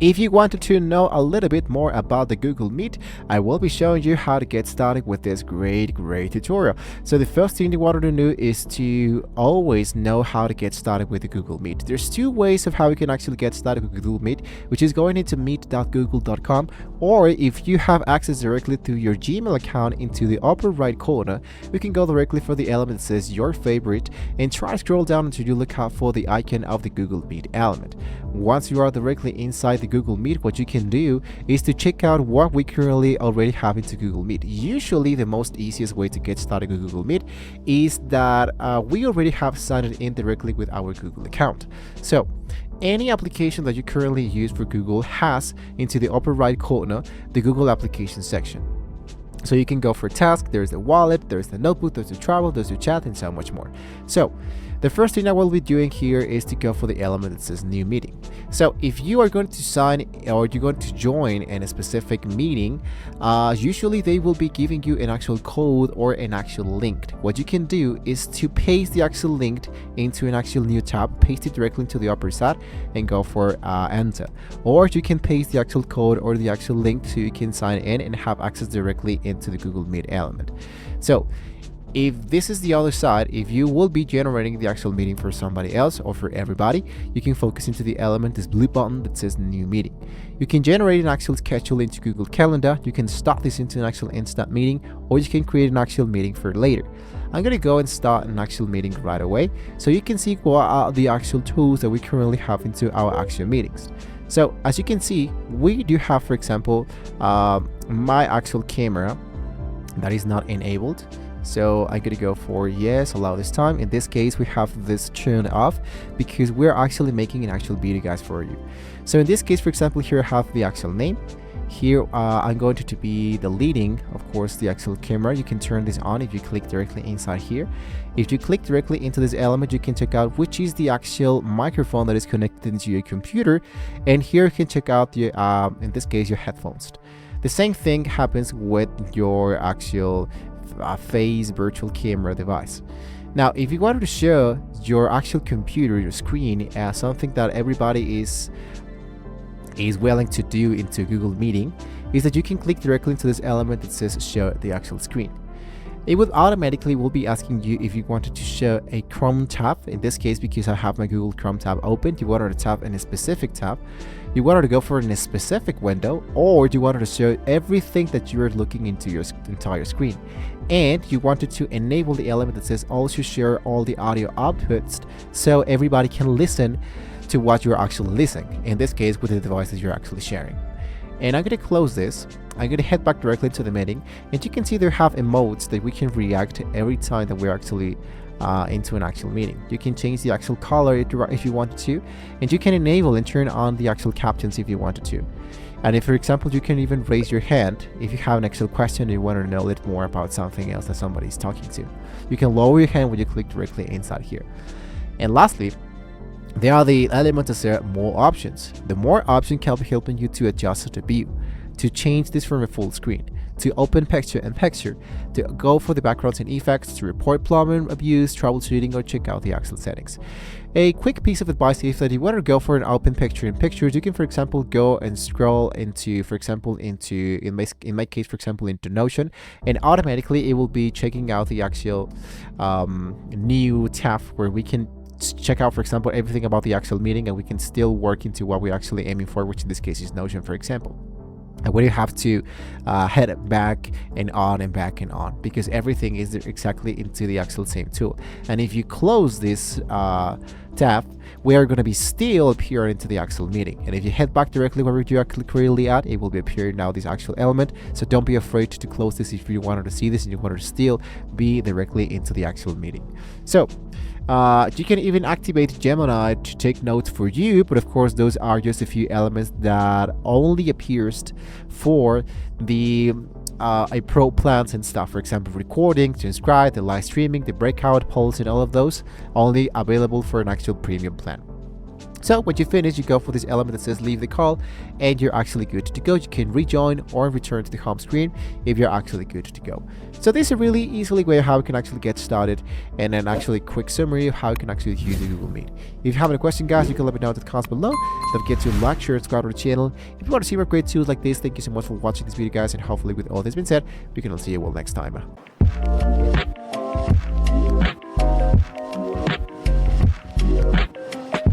If you wanted to know a little bit more about the Google Meet, I will be showing you how to get started with this great tutorial. So the first thing you want to do is to always know how to get started with the Google Meet. There's two ways of how you can actually get started with Google Meet, which is going into meet.google.com, or if you have access directly to your Gmail account, into the upper right corner, you can go directly for the element that says your favorite and try to scroll down until you look out for the icon of the Google Meet element. Once you are directly inside the Google Meet, what you can do is to check out what we currently already have into Google Meet. Usually the most easiest way to get started with Google Meet is that we already have signed in directly with our Google account. So any application that you currently use for Google has into the upper right corner the Google application section. So you can go for task, there's the wallet, there's the notebook, there's the travel, there's the chat, and so much more. So the first thing I will be doing here is to go for the element that says new meeting. So if you are going to sign or you're going to join in a specific meeting, usually they will be giving you an actual code or an actual link. What you can do is to paste the actual link into an actual new tab, paste it directly into the upper side and go for enter. Or you can paste the actual code or the actual link so you can sign in and have access directly into the Google Meet element. So if this is the other side, if you will be generating the actual meeting for somebody else or for everybody, you can focus into the element, this blue button that says new meeting. You can generate an actual schedule into Google Calendar, you can start this into an actual instant meeting, or you can create an actual meeting for later. I'm going to go and start an actual meeting right away so you can see what are the actual tools that we currently have into our actual meetings. So as you can see, we do have, for example, my actual camera that is not enabled. So I'm going to go for yes, allow this time. In this case, we have this turned off because we're actually making an actual video, guys, for you. So in this case, for example, here I have the actual name. Here I'm going to be deleting, of course, the actual camera. You can turn this on if you click directly inside here. If you click directly into this element, you can check out which is the actual microphone that is connected to your computer. And here you can check out the, in this case, your headphones. The same thing happens with your actual Phase virtual camera device. Now, if you wanted to show your actual computer, your screen, as something that everybody is willing to do into Google Meeting, is that you can click directly into this element that says show the actual screen. It would automatically will be asking you if you wanted to show a Chrome tab. In this case, because I have my Google Chrome tab open, you wanted to tap in a specific tab, you wanted to go for in a specific window, or you wanted to show everything that you're looking into your entire screen. And you wanted to enable the element that says also share all the audio outputs so everybody can listen to what you're actually listening, in this case with the devices you're actually sharing. And I'm going to close this. I'm going to head back directly to the meeting, and you can see there have emotes that we can react every time that we're actually into an actual meeting. You can change the actual color if you wanted to, and you can enable and turn on the actual captions if you wanted to. And if, for example, you can even raise your hand if you have an actual question and you want to know a little more about something else that somebody's talking to. You can lower your hand when you click directly inside here. And lastly, there are the elements that say more options. The more options can be helping you to adjust the view, to change this from a full screen, to open picture and picture, to go for the backgrounds and effects, to report problem abuse, troubleshooting, or check out the actual settings. A quick piece of advice is that you want to go for an open picture in pictures, you can, for example, go and scroll into, for example, into, in my case, for example, into Notion, and automatically it will be checking out the actual new tab where we can check out, for example, everything about the actual meeting, and we can still work into what we're actually aiming for, which in this case is Notion, for example. And we have to head back and on and back and on because everything is exactly into the actual same tool. And if you close this tab, we are going to be still appear into the actual meeting. And if you head back directly where you are currently at, it will be appearing now this actual element. So don't be afraid to close this if you wanted to see this and you wanted to still be directly into the actual meeting. So you can even activate Gemini to take notes for you, but of course those are just a few elements that only appears for the a pro plans and stuff. For example, recording, transcribe, the live streaming, the breakout polls, and all of those only available for an actual premium plan. So when you finish, you go for this element that says leave the call, and you're actually good to go. You can rejoin or return to the home screen if you're actually good to go. So this is a really easily way how you can actually get started, and an actually quick summary of how you can actually use the Google Meet. If you have any question, guys, you can let me know in the comments below. Don't forget to like, share, and subscribe to the channel. If you want to see more great tools like this, thank you so much for watching this video, guys, and hopefully with all this being said, we can all see you all next time.